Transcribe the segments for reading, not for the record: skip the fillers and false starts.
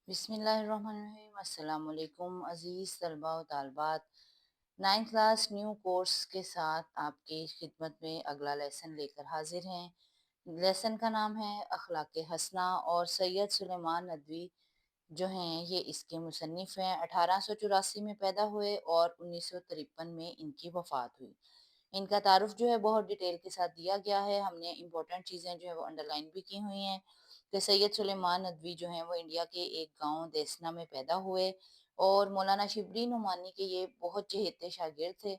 बिस्मिल्लाहिर्रहमानिर्रहीम। अस्सलाम वालेकुम अज़ीज़ तलबा व तालबात। 9th क्लास न्यू कोर्स के साथ आपकी खिदमत में अगला लेसन लेकर हाजिर हैं। लेसन का नाम है अखलाक हसना और सैयद सुलेमान नदवी जो हैं ये इसके मुसन्निफ़ हैं। 1884 में पैदा हुए और 1953 में इनकी वफ़ात हुई। इनका तारुफ जो है बहुत डिटेल के साथ दिया गया है। हमने इम्पोर्टेंट चीज़ें जो है वो अंडरलाइन भी की हुई हैं कि सैयद सुलेमान नदवी जो हैं वो इंडिया के एक गांव देसना में पैदा हुए और मौलाना शिबली नुमानी के ये बहुत चहेते शागिर्द थे।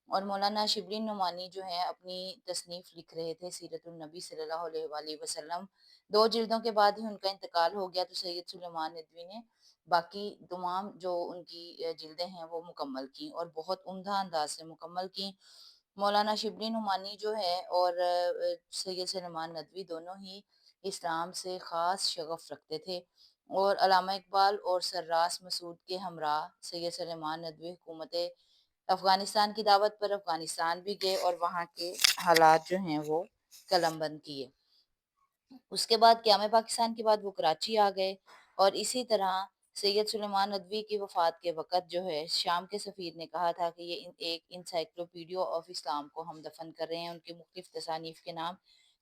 और मौलाना शिबली नुमानी जो है अपनी तसनीफ़ लिख रहे थे सीरतुन नबी सल्लल्लाहु अलैहि वसल्लम। 2 जिल्दों के बाद ही उनका इंतकाल हो गया, तो सैयद सुलेमान नदवी ने बाकी तमाम जो उनकी जिल्दें हैं वो मुकम्मल की और बहुत उम्दा अंदाज से मुकम्मल की। मौलाना शिबली नुमानी जो है और सैयद सुलेमान नदवी दोनों ही इस्लाम से ख़ास शगफ़ रखते थे और अल्लामा इकबाल और सर्रास मसूद के हमरा सैयद सुलेमान नदवी हुकूमत अफ़गानिस्तान की दावत पर अफ़गानिस्तान भी गए और वहाँ के हालात जो हैं वो कलमबंद किए। उसके बाद क़याम पाकिस्तान के बाद वो कराची आ गए और इसी तरह सैयद सुलेमान नदवी की वफ़ात के वक़्त जो है शाम के सफ़ीर ने कहा था कि ये एक इंसाइक्लोपीडिया ऑफ इस्लाम को हम दफ़न कर रहे हैं। उनके मुख्तलिफ तसानीफ़ के नाम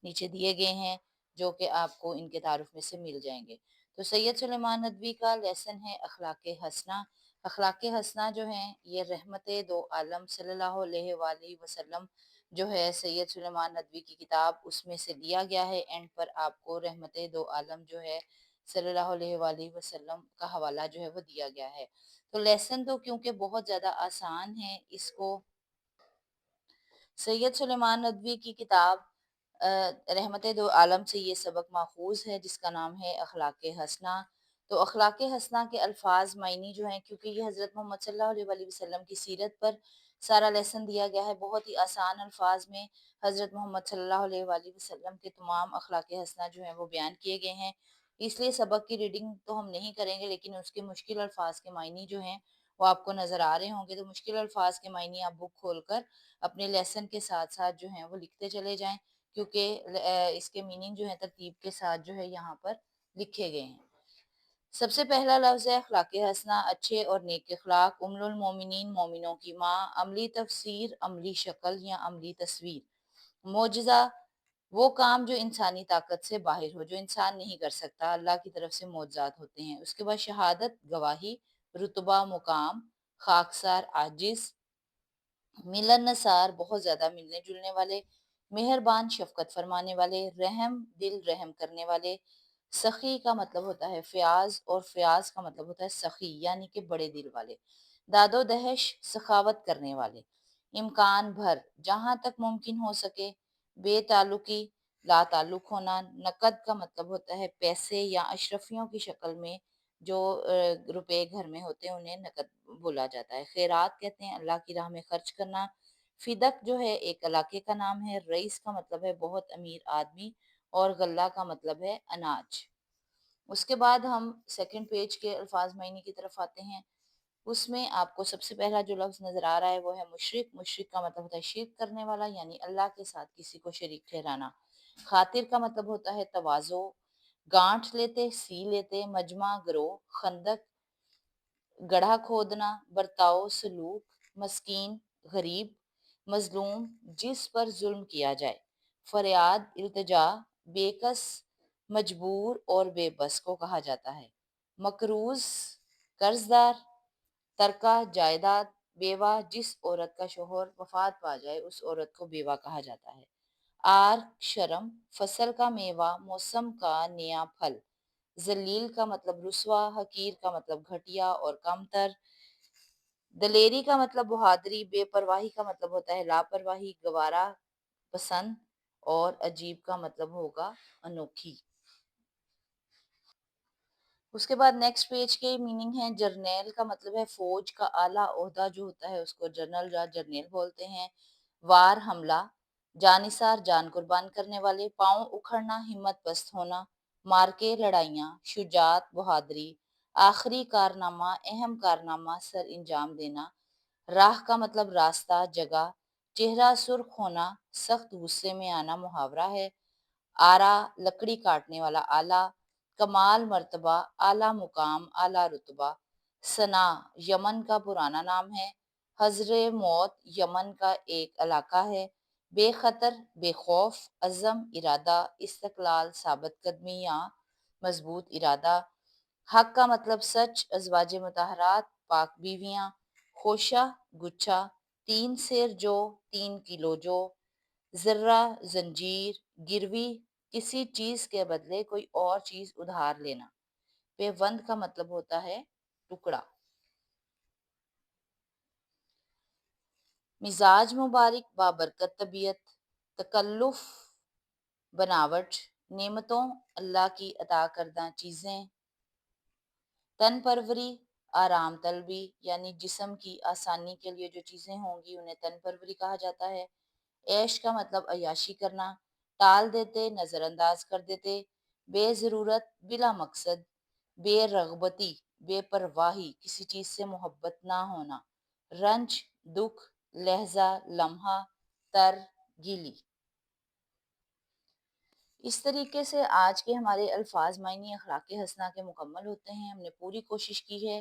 नीचे दिए गए हैं जो कि आपको इनके तारुफ में से मिल जाएंगे। तो सैयद सुलेमान नदवी का लेसन है अखलाक हसना। अखलाक हसना जो हैं ये रहमत दो आलम सल्लल्लाहु अलैहि वसल्लम जो है सैयद सुलेमान नदवी की किताब उसमें से लिया गया है। एंड पर आपको रहमत दो आलम जो है सल्लल्लाहु अलैहि वसल्लम का हवाला जो है वो दिया गया है। तो लेसन तो क्योंकि बहुत ज़्यादा आसान है, इसको सैयद सुलेमान नदवी की किताब रहमत दो आलम से ये सबक माखूज है जिसका नाम है अखलाक हसना। तो अखलाक हसना के अल्फाज मायनी जो हैं, क्योंकि ये हज़रत मोहम्मद सल्लल्लाहु अलैहि वसल्लम की सीरत पर सारा लेसन दिया गया है, बहुत ही आसान अल्फाज में हज़रत मोहम्मद सल्लल्लाहु अलैहि वसल्लम के तमाम अखलाक हसना जो हैं वो बयान किए गए हैं। इसलिए सबक की रीडिंग तो हम नहीं करेंगे, लेकिन उसके मुश्किल अल्फाज के मायनी जो हैं वो आपको नज़र आ रहे होंगे। तो मुश्किल अल्फाज के मायनी आप बुक खोल कर अपने लेसन के साथ-साथ जो हैं वो लिखते चले जाएँ, क्योंकि इसके मीनिंग जो है तरतीब के साथ जो है यहाँ पर लिखे गए हैं। सबसे पहला लफ्ज़ है अखलाक हसना, अच्छे और नेक अखलाक। उम्मुल मोमिनीन मोमिनों की माँ। अमली तफसीर, अमली शक्ल या अमली तस्वीर। मोजज़ा वो काम जो इंसानी ताकत से बाहर हो, जो इंसान नहीं कर सकता, अल्लाह की तरफ से मोजज़ात होते हैं। उसके बाद शहादत गवाही, रुतबा मुकाम, खाकसार आजिज़, मिलन नसार बहुत ज़्यादा मिलने जुलने वाले, मेहरबान शफ़क़त फरमाने वाले, रहम दिल रहम करने वाले। सखी का मतलब होता है फ़याज़ और फ़याज़ का मतलब होता है सखी यानी कि बड़े दिल वाले। दादो दहश सखावत करने वाले। इम्कान भर जहाँ तक मुमकिन हो सके। बेताल्लुकी ला ताल्लुक होना। नकद का मतलब होता है पैसे या अशरफियों की शक्ल में जो रुपए घर में होते हैं उन्हें नकद बोला जाता है। खैरात कहते हैं अल्लाह की राह में खर्च करना। फिदक जो है एक इलाके का नाम है। रईस का मतलब है बहुत अमीर आदमी और गल्ला का मतलब है अनाज। उसके बाद हम सेकंड पेज के अल्फाज मायने की तरफ आते हैं। उसमें आपको सबसे पहला जो लफ्ज़ नज़र आ रहा है वो है मुशरिक। मुशरिक का मतलब होता है शिर्क करने वाला, यानी अल्लाह के साथ किसी को शरीक ठहराना। खातिर का मतलब होता है तवाज़ो। गांठ लेते, सी लेते, मजमा, गिरोह, खंदक, गड्ढा खोदना, बर्ताव, सलूक, मस्कीन, गरीब, मजलूम, जिस पर जुल्म किया जाए। फरियाद, इल्तिजा, बेकस, मजबूर और बेबस को कहा जाता है। मकरूज, कर्जदार, तरका, जायदाद, बेवा, जिस औरत का शोहर वफात पा जाए उस औरत को बेवा कहा जाता है। आर, शर्म, फसल का मेवा, मौसम का नया फल। जलील का मतलब रुस्वा, हकीर का मतलब घटिया और कमतर। दलेरी का मतलब बहादुरी। बेपरवाही का मतलब होता है लापरवाही। गवारा पसंद और अजीब का मतलब होगा अनोखी। उसके बाद नेक्स्ट पेज के मीनिंग है। जर्नेल का मतलब है फौज का आला ओहदा जो होता है उसको जनरल या जर्नेल बोलते हैं। वार हमला, जानिसार जान कुर्बान करने वाले। पाँव उखड़ना, हिम्मत पस्त होना। मार्के लड़ाइयाँ, शुजात बहादुरी। आखिरी कारनामा, अहम कारनामा, सर इंजाम देना। राह का मतलब रास्ता, जगह। चेहरा सुर्ख होना, सख्त गुस्से में आना मुहावरा है। आरा लकड़ी काटने वाला आला। کمال مرتبہ، اعلیٰ مقام، اعلیٰ رتبہ۔ ثنا یمن کا پرانا نام ہے۔ حضر موت یمن کا ایک علاقہ ہے۔ بے خطر، بے خوف، عزم، ارادہ، استقلال، ثابت قدمی یا مضبوط ارادہ۔ حق کا مطلب سچ، ازواج مطہرات، پاک بیویاں۔ خوشہ، گچھا۔ تین سیر جو، 3 کلو جو۔ ذرہ، زنجیر، گروی، کسی چیز کے بدلے کوئی اور چیز ادھار لینا۔ پیوند کا مطلب ہوتا ہے ٹکڑا۔ مزاج مبارک، بابرکت طبیعت۔ تکلف، بناوٹ، نعمتوں، اللہ کی عطا کردہ چیزیں۔ تن پروری، آرام طلبی، یعنی جسم کی آسانی کے لیے جو چیزیں ہوں گی انہیں تن پروری کہا جاتا ہے۔ عیش کا مطلب عیاشی کرنا۔ ٹال دیتے، نظر انداز کر دیتے۔ بے ضرورت، بلا مقصد۔ بے رغبتی، بے پرواہی، کسی چیز سے محبت نہ ہونا۔ رنج، دکھ، لہجہ، لمحہ، تر، گیلی۔ اس طریقے سے آج کے ہمارے الفاظ معنی اخلاق حسنہ کے مکمل ہوتے ہیں۔ ہم نے پوری کوشش کی ہے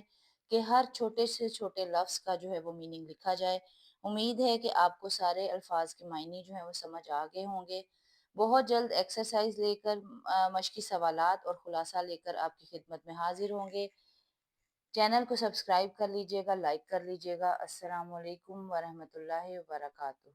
کہ ہر چھوٹے سے چھوٹے لفظ کا جو ہے وہ میننگ لکھا جائے۔ امید ہے کہ آپ کو سارے الفاظ کے معنی جو ہیں وہ سمجھ آ گئے ہوں گے۔ بہت جلد ایکسرسائز لے کر، مشقی سوالات اور خلاصہ لے کر آپ کی خدمت میں حاضر ہوں گے۔ چینل کو سبسکرائب کر لیجئے گا، لائک کر لیجئے گا۔ السلام علیکم ورحمۃ اللہ وبرکاتہ۔